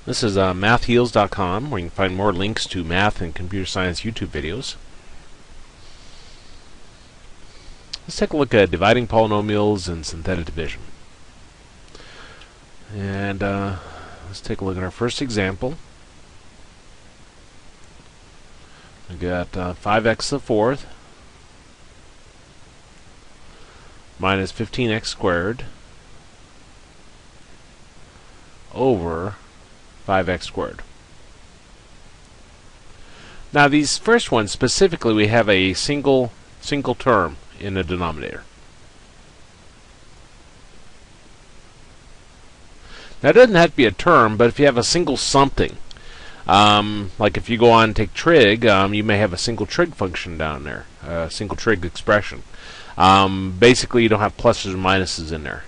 This is mathheals.com, where you can find more links to math and computer science YouTube videos. Let's take a look at dividing polynomials and synthetic division. And let's take a look at our first example. We've got 5x to the fourth minus 15x squared over 5x squared. Now these first ones specifically, we have a single term in the denominator. Now it doesn't have to be a term, but if you have a single something, like if you go on and take trig, you may have a single trig function down there, a single trig expression. Basically, you don't have pluses or minuses in there,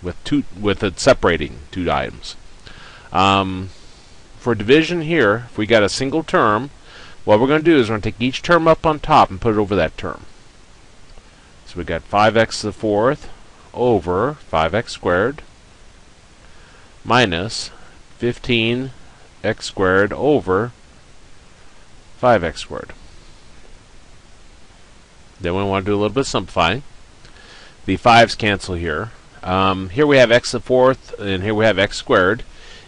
with it separating two items. For division here, if we got a single term, what we're going to do is we're going to take each term up on top and put it over that term. So we got 5x to the fourth over 5x squared minus 15x squared over 5x squared. Then we want to do a little bit of simplifying. The 5's cancel here. Here we have x to the fourth, and here we have x squared.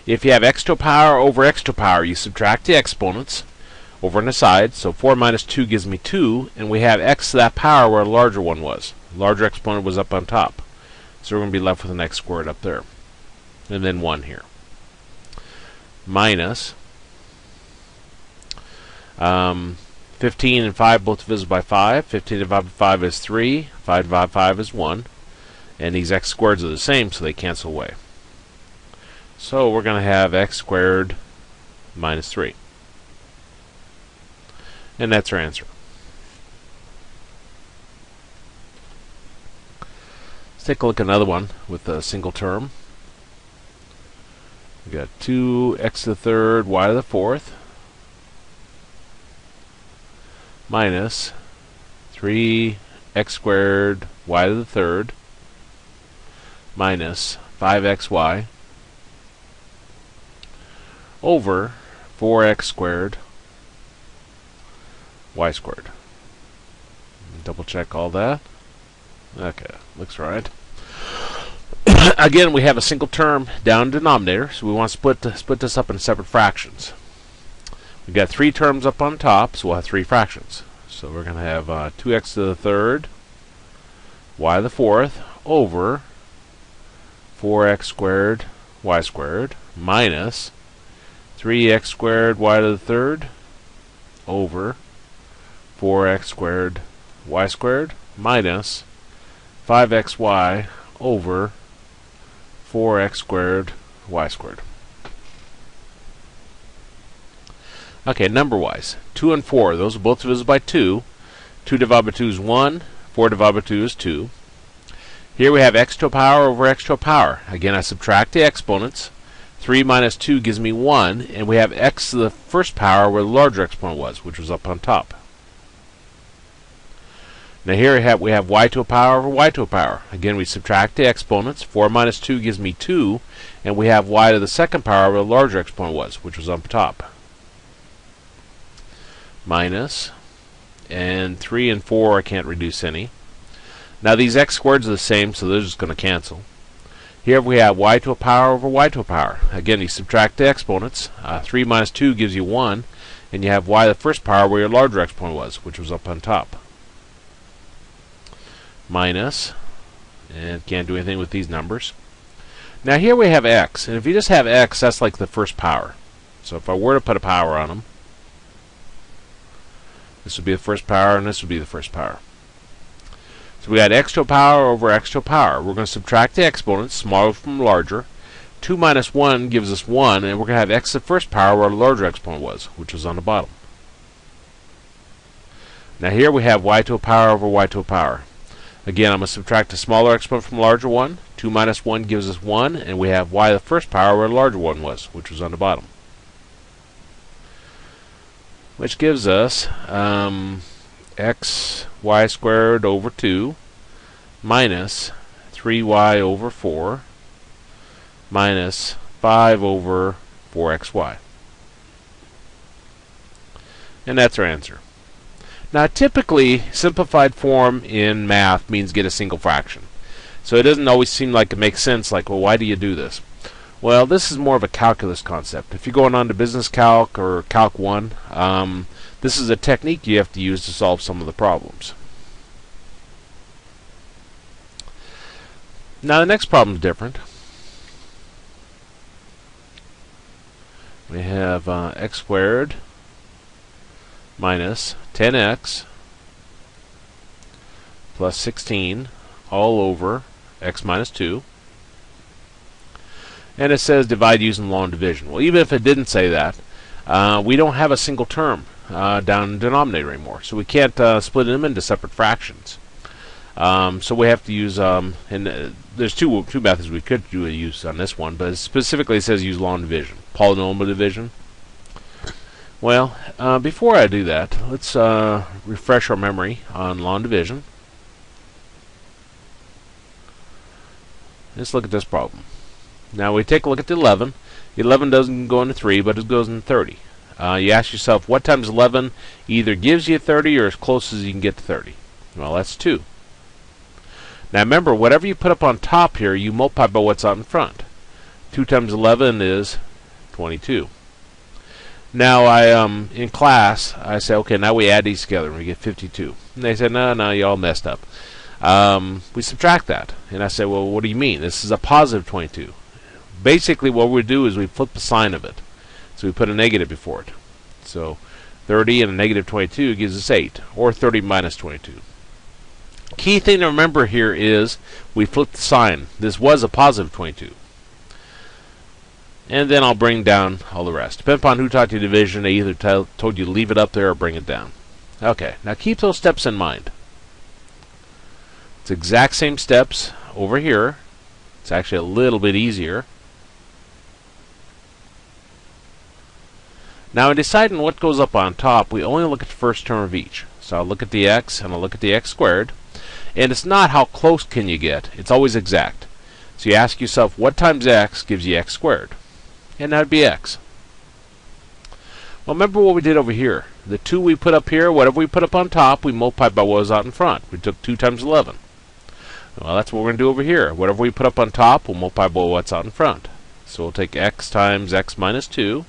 If you have x to the power over x to the power, you subtract the exponents over on the side. So 4 minus 2 gives me 2, and we have x to that power where a larger one was. The larger exponent was up on top. So we're going to be left with an x squared up there. And then 1 here. Minus 15 and 5 both divisible by 5. 15 divided by 5 is 3. 5 divided by 5 is 1. And these x squareds are the same, so they cancel away. So we're going to have x squared minus 3. And that's our answer. Let's take a look at another one with a single term. We've got 2x to the third, y to the fourth, minus 3x squared, y to the third, minus 5xy over 4x squared, y squared. Double check all that. Okay, looks right. Again, we have a single term down in the denominator, so we want to split this up into separate fractions. We've got 3 terms up on top, so we'll have 3 fractions. So we're going to have 2x to the third, y to the fourth, over 4x squared, y squared, minus 3x squared, y to the third, over 4x squared, y squared, minus 5xy over 4x squared, y squared. Okay, number-wise, 2 and 4, those are both divisible by 2. 2 divided by 2 is 1. 4 divided by 2 is 2. Here we have x to a power over x to a power. Again, I subtract the exponents. 3 minus 2 gives me 1, and we have x to the first power where the larger exponent was, which was up on top. Now here we have y to a power over y to a power. Again, we subtract the exponents. 4 minus 2 gives me 2, and we have y to the second power where the larger exponent was, which was up top. Minus, and 3 and 4 I can't reduce any. Now these x squareds are the same, so they're just going to cancel. Here we have y to a power over y to a power. Again, you subtract the exponents. 3 minus 2 gives you 1, and you have y to the first power where your larger exponent was, which was up on top. Minus, and can't do anything with these numbers. Now here we have x, and if you just have x, that's like the first power. So if I were to put a power on them, this would be the first power, and this would be the first power. So we got x to a power over x to a power. We're going to subtract the exponents, smaller from larger. 2 minus 1 gives us 1, and we're going to have x to the first power where the larger exponent was, which was on the bottom. Now here we have y to a power over y to a power. Again, I'm going to subtract the smaller exponent from the larger one. 2 minus 1 gives us 1, and we have y to the first power where the larger one was, which was on the bottom. Which gives us x y squared over 2 minus 3y over 4 minus 5 over 4xy. And that's our answer. Now, typically, simplified form in math means get a single fraction. So it doesn't always seem like it makes sense, like, well, why do you do this? Well, this is more of a calculus concept. If you're going on to business calc or calc 1, this is a technique you have to use to solve some of the problems. Now, the next problem is different. We have x squared minus 10x plus 16 all over x minus 2. And it says divide using law and division. Well, even if it didn't say that, we don't have a single term down in the denominator anymore. So we can't split them into separate fractions. So we have to use, there's two methods we could use on this one, but specifically it says use law and division. Polynomial division. Well, before I do that, let's refresh our memory on law and division. Let's look at this problem. Now we take a look at the 11. The 11 doesn't go into 3, but it goes into 30. You ask yourself, what times 11 either gives you 30 or as close as you can get to 30? Well, that's 2. Now remember, whatever you put up on top here, you multiply by what's out in front. 2 times 11 is 22. Now in class, I say, okay, now we add these together and we get 52. And they said, no, you all messed up. We subtract that. And I say, well, what do you mean? This is a positive 22. Basically, what we do is we flip the sign of it. So we put a negative before it. So 30 and a negative 22 gives us 8, or 30 minus 22. Key thing to remember here is we flip the sign. This was a positive 22. And then I'll bring down all the rest. Depending upon who taught you division, they either told you to leave it up there or bring it down. Okay, now keep those steps in mind. It's exact same steps over here. It's actually a little bit easier. Now in deciding what goes up on top, we only look at the first term of each. So I'll look at the x and I'll look at the x squared. And it's not how close can you get, it's always exact. So you ask yourself, what times x gives you x squared? And that would be x. Well, remember what we did over here. The 2 we put up here, whatever we put up on top, we multiplied by what was out in front. We took 2 times 11. Well, that's what we're going to do over here. Whatever we put up on top, we'll multiply by what's out in front. So we'll take x times x minus 2.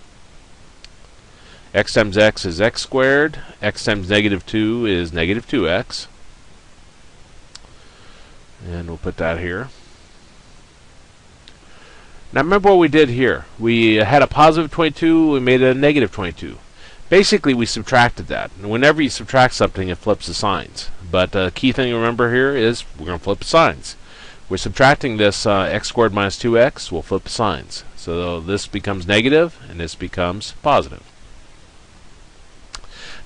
X times x is x squared. X times negative 2 is negative 2x. And we'll put that here. Now remember what we did here. We had a positive 22, we made a negative 22. Basically we subtracted that. And whenever you subtract something, it flips the signs. But the key thing to remember here is we're going to flip the signs. We're subtracting this x squared minus 2x, we'll flip the signs. So this becomes negative and this becomes positive.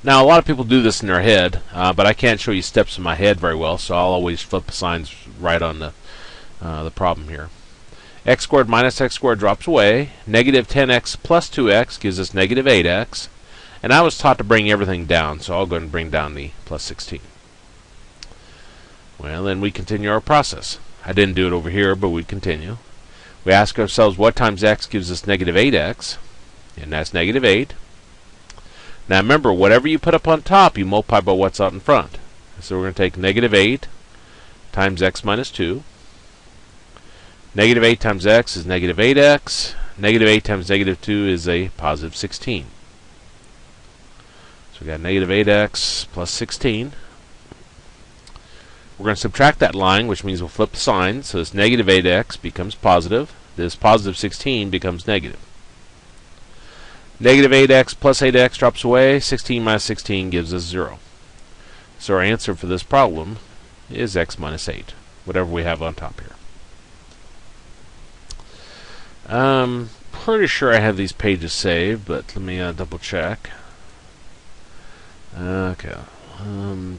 Now a lot of people do this in their head, but I can't show you steps in my head very well, so I'll always flip the signs right on the problem here. X squared minus x squared drops away. Negative 10x plus 2x gives us negative 8x. And I was taught to bring everything down, so I'll go and bring down the plus 16. Well, then we continue our process. I didn't do it over here, but we continue. We ask ourselves what times x gives us negative 8x, and that's negative 8. Now remember, whatever you put up on top, you multiply by what's out in front. So we're going to take negative 8 times x minus 2. Negative 8 times x is negative 8x. Negative 8 times negative 2 is a positive 16. So we got negative 8x plus 16. We're going to subtract that line, which means we'll flip the sign. So this negative 8x becomes positive. This positive 16 becomes negative. Negative 8x plus 8x drops away. 16 minus 16 gives us 0. So our answer for this problem is x minus 8, whatever we have on top here. I'm pretty sure I have these pages saved, but let me double check. Okay.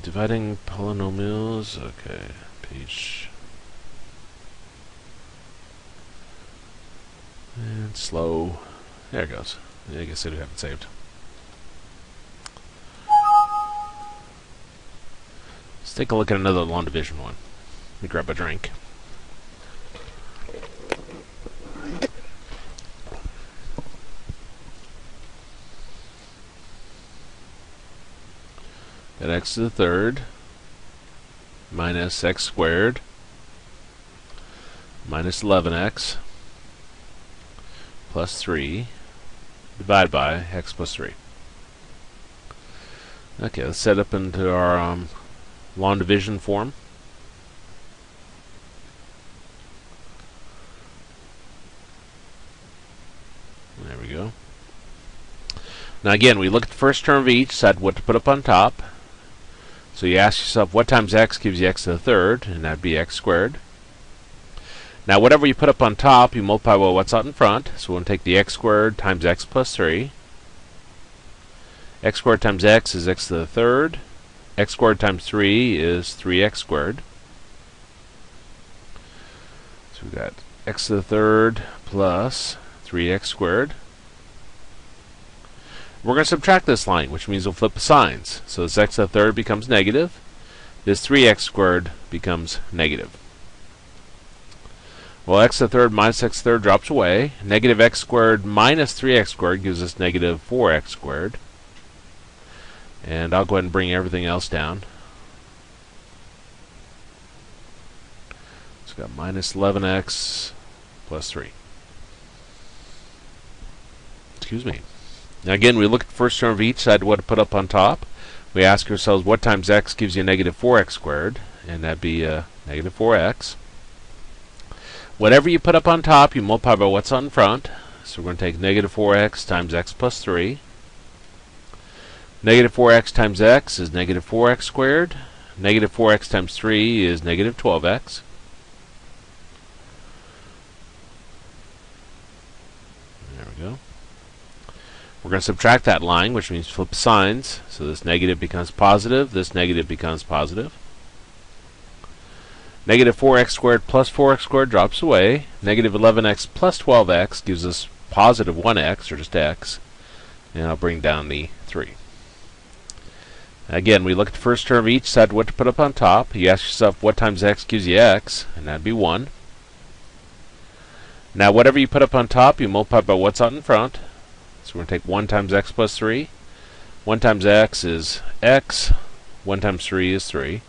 Dividing polynomials. Okay. Page. And slow. There it goes. I guess I do have it saved. Let's take a look at another long division one. Let me grab a drink. Got x to the third minus x squared minus 11x plus 3 divided by x plus 3. Okay, let's set up into our long division form. There we go. Now again, we look at the first term of each, decide what to put up on top. So you ask yourself, what times x gives you x to the third? And that'd be x squared. Now whatever you put up on top, you multiply by what's out in front. So we'll take the x squared times x plus 3. X squared times x is x to the third. X squared times 3 is 3x squared. So we've got x to the third plus 3x squared. We're going to subtract this line, which means we'll flip the signs. So this x to the third becomes negative. This 3x squared becomes negative. Well, x to the third minus x to the third drops away. Negative x squared minus 3x squared gives us negative 4x squared. And I'll go ahead and bring everything else down. So we've got minus 11x plus 3. Excuse me. Now again, we look at the first term of each, decide what to put up on top. We ask ourselves, what times x gives you negative 4x squared? And that'd be negative 4x. Whatever you put up on top, you multiply by what's on front. So we're going to take negative 4x times x plus 3. Negative 4x times x is negative 4x squared. Negative 4x times 3 is negative 12x. There we go. We're going to subtract that line, which means flip signs. So this negative becomes positive, this negative becomes positive. Negative 4x squared plus 4x squared drops away. Negative 11x plus 12x gives us positive 1x, or just x. And I'll bring down the 3. Again, we look at the first term of each, decide what to put up on top. You ask yourself, what times x gives you x? And that'd be 1. Now, whatever you put up on top, you multiply by what's out in front. So we're going to take 1 times x plus 3. 1 times x is x. 1 times 3 is 3.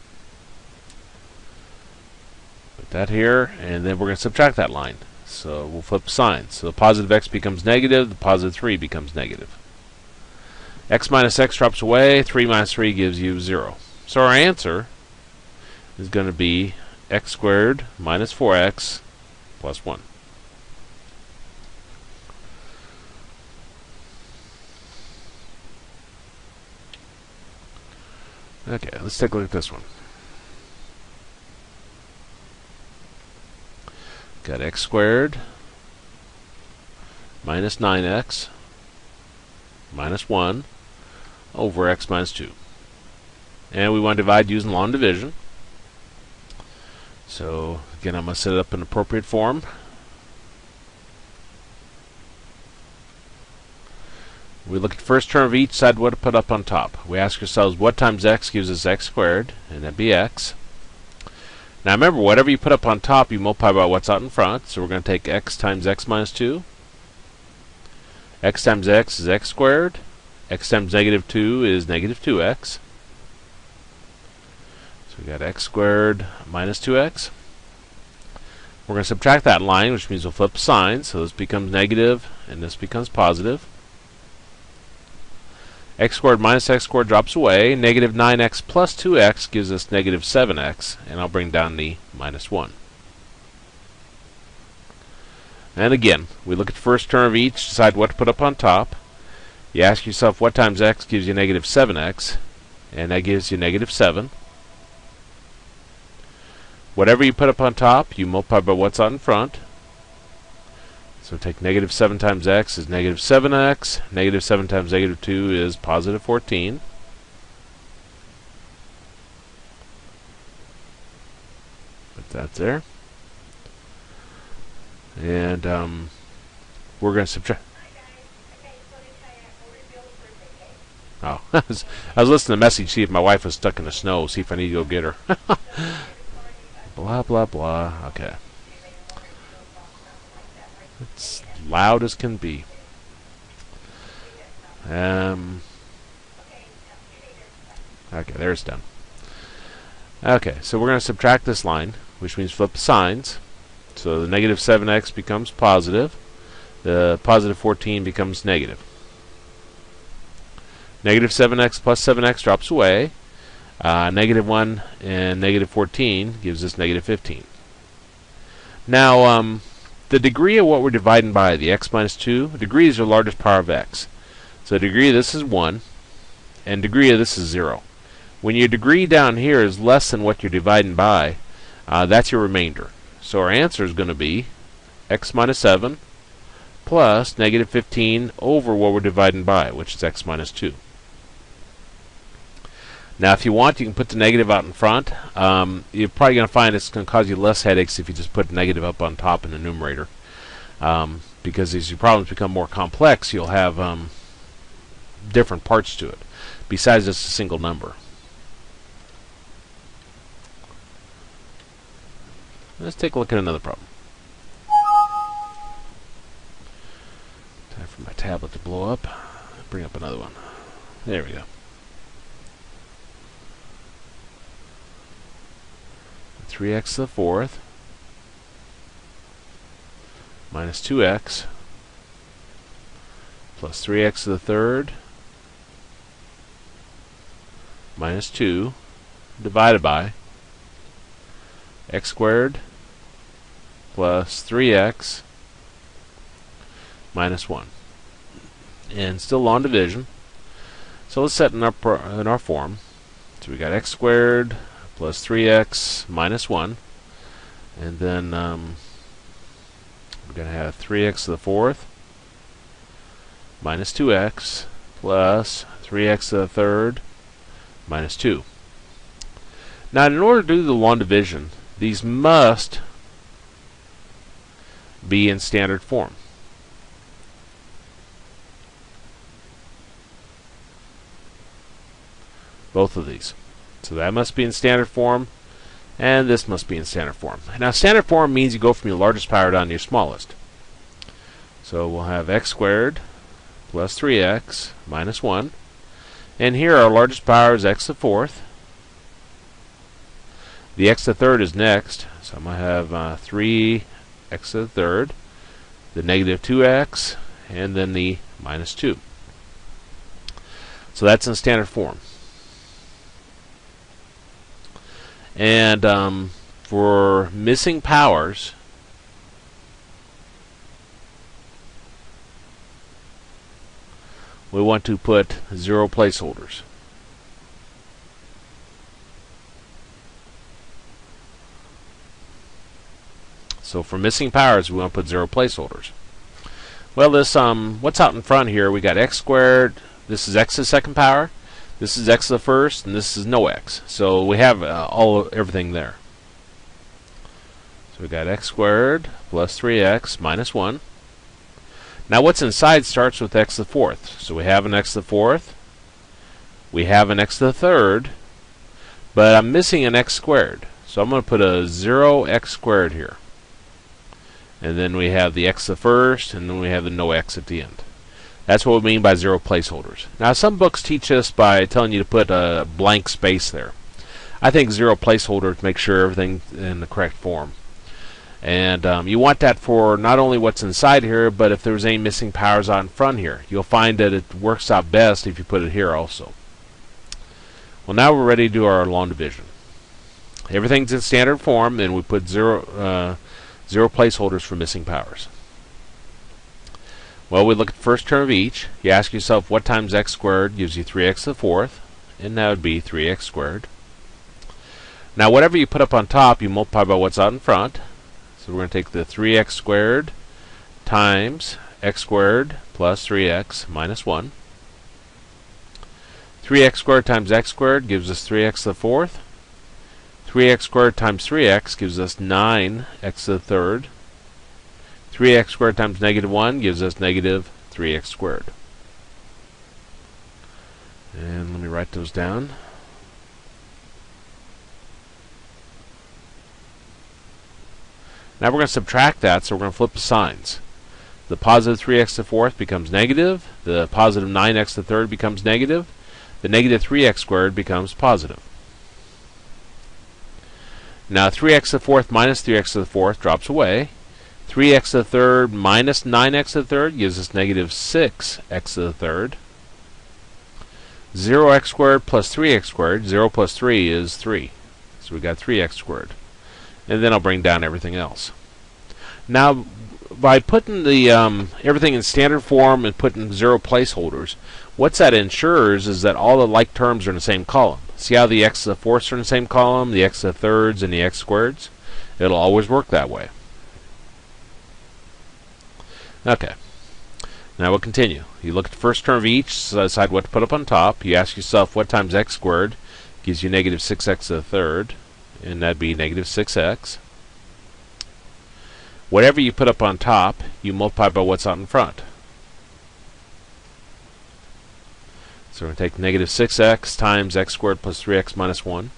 Put that here, and then we're going to subtract that line. So we'll flip signs. So the positive x becomes negative, the positive 3 becomes negative. X minus x drops away, 3 minus 3 gives you 0. So our answer is going to be x squared minus 4x plus 1. Okay, let's take a look at this one. Got x squared minus 9x minus 1 over x minus 2. And we want to divide using long division. So, again, I'm going to set it up in appropriate form. We look at the first term of each, decide what to put up on top. We ask ourselves, what times x gives us x squared? And that'd be x. Now remember, whatever you put up on top, you multiply by what's out in front. So we're going to take x times x minus 2. X times x is x squared. X times negative 2 is negative 2x. So we got x squared minus 2x. We're going to subtract that line, which means we'll flip signs. So this becomes negative, and this becomes positive. X squared minus x squared drops away. Negative 9x plus 2x gives us negative 7x, and I'll bring down the minus 1. And again, we look at the first term of each, decide what to put up on top. You ask yourself, what times x gives you negative 7x, and that gives you negative 7. Whatever you put up on top, you multiply by what's out in front. So take negative 7 times x is negative 7x. Negative 7 times negative 2 is positive 14. Put that there. And we're going to subtract. Oh, I was listening to the message, see if my wife was stuck in the snow, see if I need to go get her. Blah, blah, blah. Okay. It's loud as can be. Okay, there it's done. Okay, so we're going to subtract this line, which means flip the signs. So the negative 7x becomes positive. The positive 14 becomes negative. Negative 7x plus 7x drops away. Negative 1 and negative 14 gives us negative 15. Now, the degree of what we're dividing by, the x minus 2, degree is the largest power of x. So the degree of this is 1, and degree of this is 0. When your degree down here is less than what you're dividing by, that's your remainder. So our answer is going to be x minus 7 plus negative 15 over what we're dividing by, which is x minus 2. Now, if you want, you can put the negative out in front. You're probably going to find it's going to cause you less headaches if you just put negative up on top in the numerator. Because as your problems become more complex, you'll have different parts to it, besides just a single number. Let's take a look at another problem. Time for my tablet to blow up. Bring up another one. There we go. 3x to the fourth minus 2x plus 3x to the third minus 2 divided by x squared plus 3x minus 1. And still long division. So let's set in our form. So we got x squared plus 3x minus 1. And then we're going to have 3x to the fourth minus 2x plus 3x to the third minus 2. Now, in order to do the long division, these must be in standard form. Both of these. So that must be in standard form, and this must be in standard form. Now, standard form means you go from your largest power down to your smallest. So we'll have x squared plus 3x minus 1. And here our largest power is x to the fourth. The x to the third is next, so I'm going to have 3x to the third, the negative 2x, and then the minus 2. So that's in standard form. And for missing powers, we want to put 0 placeholders. So for missing powers, we want to put 0 placeholders. Well, this what's out in front here? We got x squared. This is x to the second power. This is x to the first, and this is no x. So we have everything there. So we got x squared plus 3x minus 1. Now what's inside starts with x to the fourth. So we have an x to the fourth. We have an x to the third. But I'm missing an x squared. So I'm going to put a 0x squared here. And then we have the x to the first, and then we have the no x at the end. That's what we mean by 0 placeholders. Now, some books teach us by telling you to put a blank space there. I think 0 placeholders make sure everything's in the correct form. And you want that for not only what's inside here, but if there's any missing powers out in front here. You'll find that it works out best if you put it here also. Well, now we're ready to do our long division. Everything's in standard form, and we put 0 placeholders for missing powers. Well, we look at the first term of each. You ask yourself what times x squared gives you 3x to the fourth, and that would be 3x squared. Now, whatever you put up on top, you multiply by what's out in front. So we're going to take the 3x squared times x squared plus 3x minus 1. 3x squared times x squared gives us 3x to the fourth. 3x squared times 3x gives us 9x to the third. 3x squared times negative 1 gives us negative 3x squared. And let me write those down. Now we're going to subtract that, so we're going to flip the signs. The positive 3x to the fourth becomes negative. The positive 9x to the third becomes negative. the negative 3x squared becomes positive. Now 3x to the fourth minus 3x to the fourth drops away. 3x to the third minus 9x to the third gives us negative 6x to the third. 0x squared plus 3x squared. 0 plus 3 is 3. So we got 3x squared. And then I'll bring down everything else. Now, by putting the everything in standard form and putting 0 placeholders, what that ensures is that all the like terms are in the same column. See how the x to the fourths are in the same column, the x to the thirds, and the x squareds? It'll always work that way. Okay. Now we'll continue. You look at the first term of each, decide what to put up on top. You ask yourself what times x squared gives you negative 6x to the third, and that'd be negative 6x. Whatever you put up on top, you multiply by what's out in front. So we're going to take negative 6x times x squared plus 3x minus 1.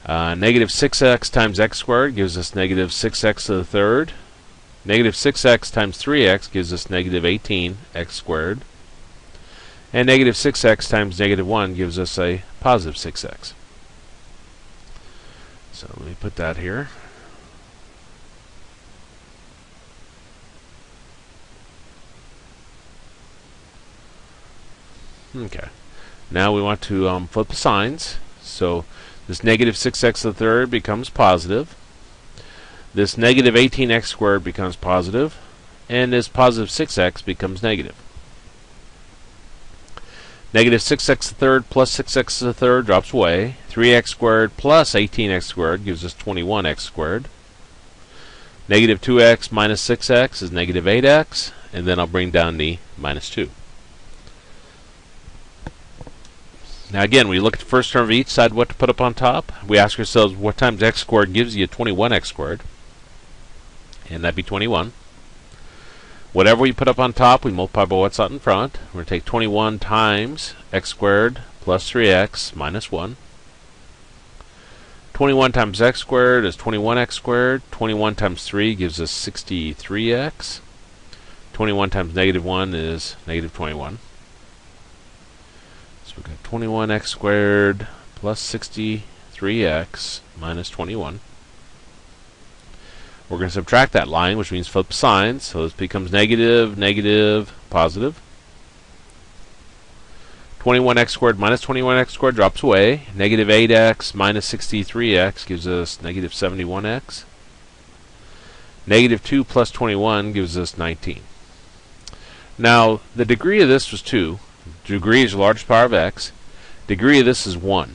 Negative 6x times x squared gives us negative 6x to the third. Negative 6x times 3x gives us negative 18x squared. And negative 6x times negative 1 gives us a positive 6x. So let me put that here. Okay. Now we want to flip the signs. So this negative 6x to the third becomes positive. This negative 18x squared becomes positive. And this positive 6x becomes negative. Negative 6x to the third plus 6x to the third drops away. 3x squared plus 18x squared gives us 21x squared. Negative 2x minus 6x is negative 8x. And then I'll bring down the minus 2. Now again, we look at the first term of each, decide what to put up on top. We ask ourselves what times x squared gives you 21x squared. And that'd be 21. Whatever we put up on top, we multiply by what's out in front. We're going to take 21 times x squared plus 3x minus 1. 21 times x squared is 21x squared. 21 times 3 gives us 63x. 21 times negative 1 is negative 21. So we've got 21x squared plus 63x minus 21. We're going to subtract that line, which means flip signs. So this becomes negative, negative, positive. 21x squared minus 21x squared drops away. Negative 8x minus 63x gives us negative 71x. Negative 2 plus 21 gives us 19. Now, the degree of this was 2. Degree is the largest power of x. Degree of this is 1.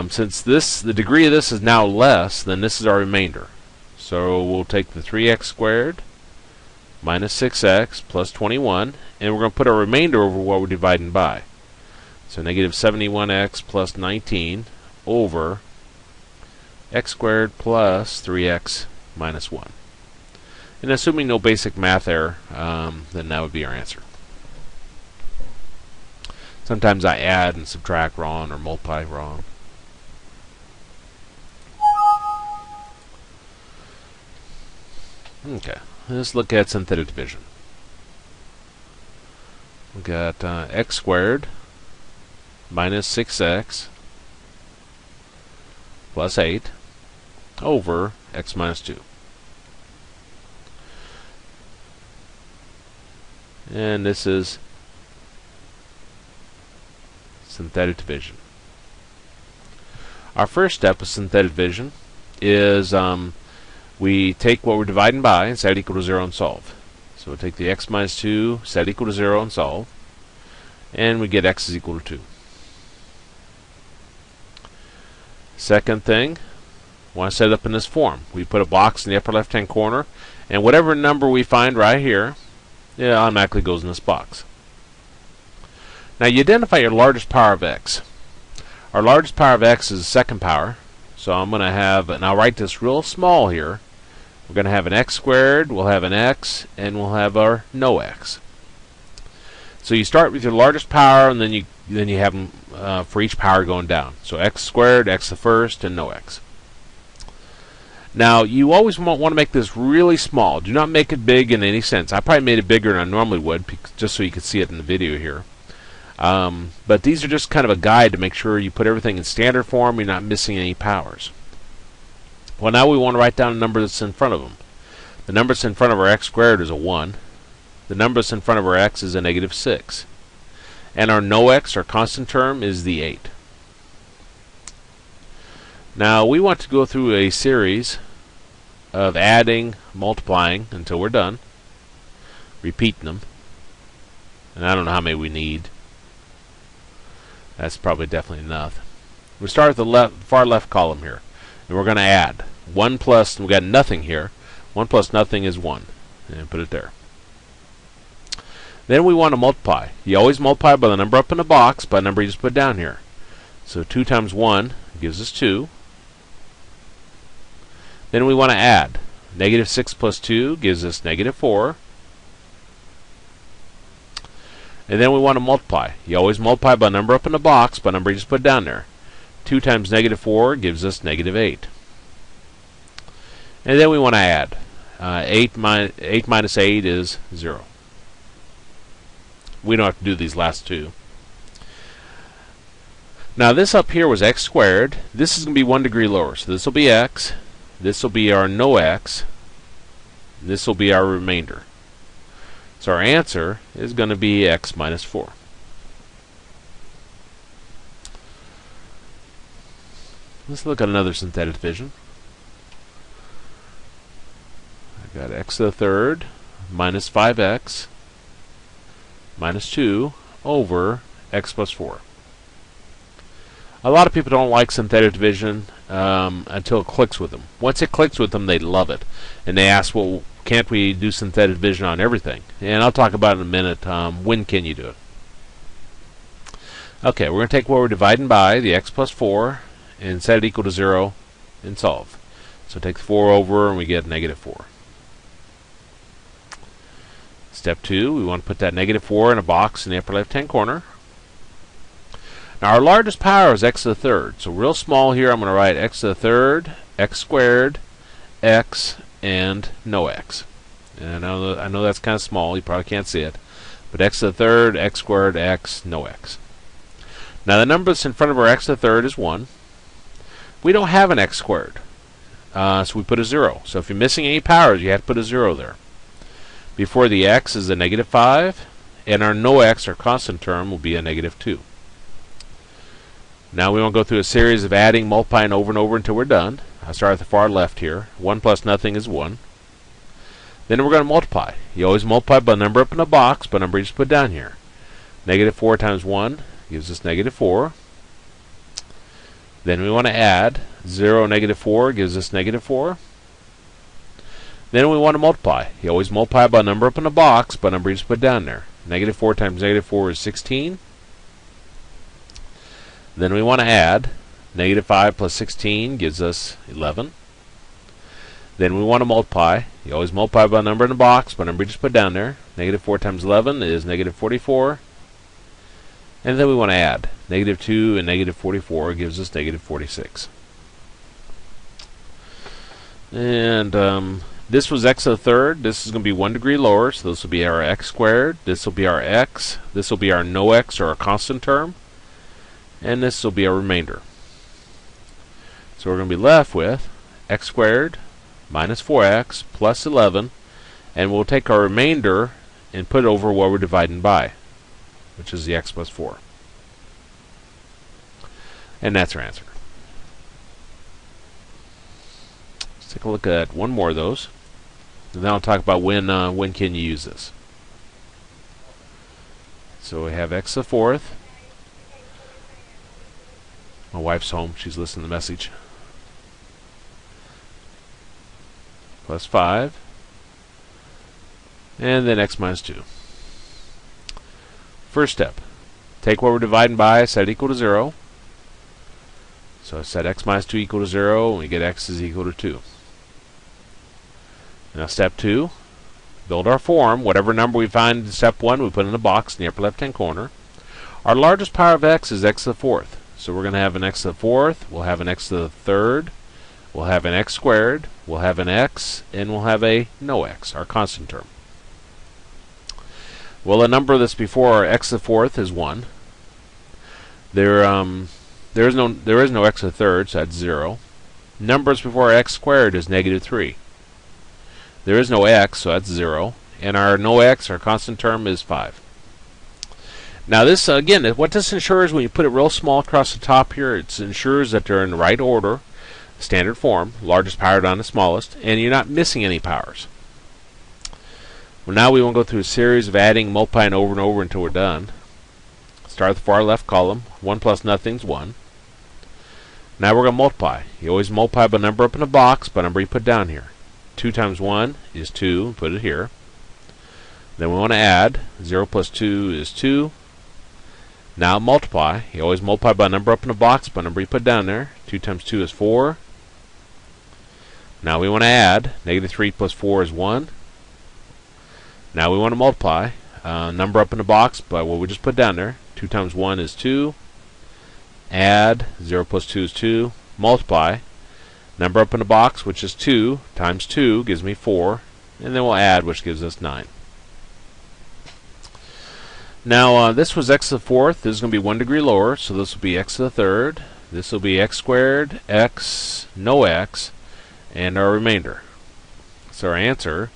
Since the degree of this is now less, then this is our remainder. So we'll take the 3x squared minus 6x plus 21, and we're going to put our remainder over what we're dividing by. So negative 71x plus 19 over x squared plus 3x minus 1. And assuming no basic math error, then that would be our answer. Sometimes I add and subtract wrong or multiply wrong. Okay, let's look at synthetic division. We've got x squared minus 6x plus 8 over x minus 2. And this is synthetic division. Our first step with synthetic division is we take what we're dividing by and set it equal to 0 and solve. So we'll take the x minus 2, set it equal to 0 and solve. And we get x is equal to 2. Second thing, we want to set it up in this form. We put a box in the upper left hand corner, and whatever number we find right here, it automatically goes in this box. Now you identify your largest power of x. Our largest power of x is the second power. So I'm going to have, and I'll write this real small here. We're going to have an x squared, we'll have an x, and we'll have our no x. So you start with your largest power, and then you have them for each power going down. So x squared, x the first, and no x. Now you always want to make this really small. Do not make it big in any sense. I probably made it bigger than I normally would, just so you could see it in the video here. But these are just kind of a guide to make sure you put everything in standard form, you're not missing any powers. Well, now we want to write down a number that's in front of them. The number that's in front of our x squared is a 1. The number that's in front of our x is a negative 6. And our no x, our constant term, is the 8. Now we want to go through a series of adding, multiplying until we're done, repeating them. And I don't know how many we need. That's probably definitely enough. We start at the far left column here, and we're going to add 1 plus, and we got nothing here. 1 plus nothing is 1, and put it there. Then we want to multiply. You always multiply by the number up in the box, by the number you just put down here. So 2 times 1 gives us 2. Then we want to add. Negative 6 plus 2 gives us negative 4. And then we want to multiply. You always multiply by the number up in the box, by the number you just put down there. 2 times negative 4 gives us negative 8. And then we want to add. 8 minus 8 is 0. We don't have to do these last two. Now this up here was x squared. This is going to be 1 degree lower. So this will be x. This will be our no x. And this will be our remainder. So our answer is going to be x minus 4. Let's look at another synthetic division. I've got x to the third minus 5x minus 2 over x plus 4. A lot of people don't like synthetic division until it clicks with them. Once it clicks with them, they love it. And they ask, well, can't we do synthetic division on everything? And I'll talk about it in a minute. When can you do it? Okay, we're going to take what we're dividing by, the x plus 4, and set it equal to 0, and solve. So take the 4 over, and we get negative 4. Step 2, we want to put that negative 4 in a box in the upper left-hand corner. Now our largest power is x to the third. So real small here, I'm going to write x to the third, x squared, x, and no x. And I know that's kind of small, you probably can't see it. But x to the third, x squared, x, no x. Now the number that's in front of our x to the third is 1. We don't have an x squared. So we put a 0. So if you're missing any powers, you have to put a 0 there. Before the x is a negative 5, and our no x, our constant term, will be a negative 2. Now we want to go through a series of adding, multiplying over and over until we're done. I'll start at the far left here. 1 plus nothing is 1. Then we're going to multiply. You always multiply by the number up in the box, by the number you just put down here. Negative 4 times 1 gives us negative 4. Then we want to add. 0, negative 4 gives us negative 4. Then we want to multiply. You always multiply by the number up in the box, by the number you just put down there. Negative 4 times negative 4 is 16. Then we want to add. Negative 5 plus 16 gives us 11. Then we want to multiply. You always multiply by the number in the box, by the number you just put down there. Negative 4 times 11 is negative 44. And then we want to add. Negative 2 and negative 44 gives us negative 46. And this was x to the third. This is going to be 1 degree lower, so this will be our x squared. This will be our x. This will be our no x, or our constant term. And this will be our remainder. So we're going to be left with x squared minus 4x plus 11. And we'll take our remainder and put it over what we're dividing by, which is the x plus 4. And that's our answer. Let's take a look at one more of those. And then I'll talk about when can you use this. So we have x to the fourth. My wife's home. She's listening to the message. Plus 5. And then x minus 2. First step. Take what we're dividing by, set it equal to 0. So I set x minus 2 equal to 0, and we get x is equal to 2. Now step 2, build our form. Whatever number we find in step 1, we put in a box in the upper left-hand corner. Our largest power of x is x to the fourth. So we're going to have an x to the fourth, we'll have an x to the third, we'll have an x squared, we'll have an x, and we'll have a no x, our constant term. Well, the number that's before our x to the fourth is 1. There is no x to the third, so that's 0. Numbers before x squared is negative 3. There is no x, so that's 0. And our no x, our constant term, is 5. Now this, again, what this ensures when you put it real small across the top here, it ensures that they're in the right order, standard form, largest power down to smallest, and you're not missing any powers. Well, now we want to go through a series of adding, multiplying over and over until we're done. Start with the far left column. 1 plus nothing is 1. Now we're going to multiply. You always multiply by number up in the box, by number you put down here. 2 times 1 is 2. Put it here. Then we want to add. 0 plus 2 is 2. Now multiply. You always multiply by number up in the box, by number you put down there. 2 times 2 is 4. Now we want to add. Negative 3 plus 4 is 1. Now we want to multiply. Number up in the box by what we just put down there. 2 times 1 is 2. Add. 0 plus 2 is 2. Multiply. Number up in the box, which is 2, times 2 gives me 4. And then we'll add, which gives us 9. Now, this was x to the fourth. This is going to be 1 degree lower, so this will be x to the third. This will be x squared, x, no x, and our remainder. So our answer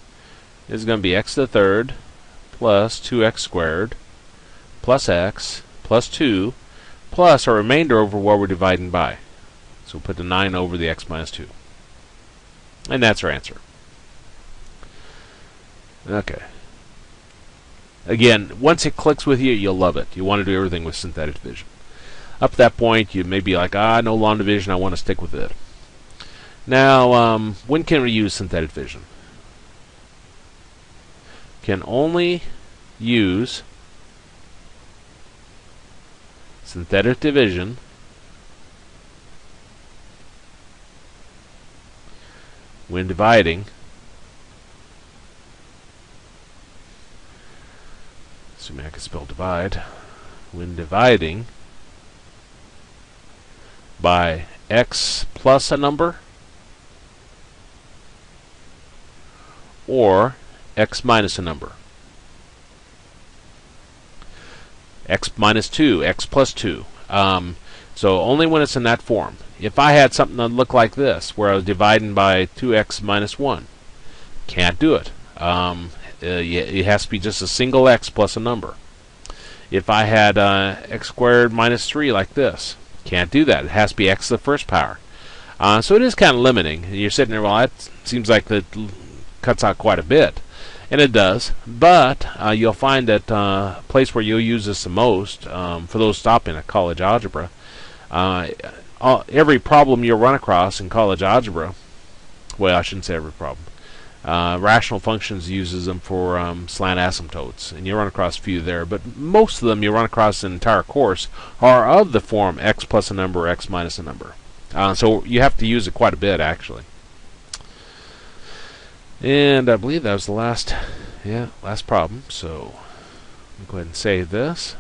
is going to be x to the third plus 2x squared plus x plus 2 plus our remainder over what we're dividing by. So we'll put the 9 over the x minus 2. And that's our answer. Okay. Again, once it clicks with you, you'll love it. You want to do everything with synthetic division. Up to that point, you may be like, no long division, I want to stick with it. Now, when can we use synthetic division? Can only use synthetic division when dividing assuming I can spell divide, when dividing by x plus a number or x minus a number. X minus 2, x plus 2. So only when it's in that form. If I had something that looked like this, where I was dividing by 2x minus 1, can't do it. It has to be just a single x plus a number. If I had x squared minus 3 like this, can't do that. It has to be x to the first power. So it is kind of limiting. You're sitting there, well, that seems like that cuts out quite a bit. And it does. But you'll find that place where you'll use this the most, for those stopping at college algebra, every problem you'll run across in college algebra, well, I shouldn't say every problem, rational functions uses them for slant asymptotes, and you run across a few there, but most of them you run across in the entire course are of the form x plus a number, x minus a number. So you have to use it quite a bit, actually. And I believe that was the last problem. So I'll go ahead and save this.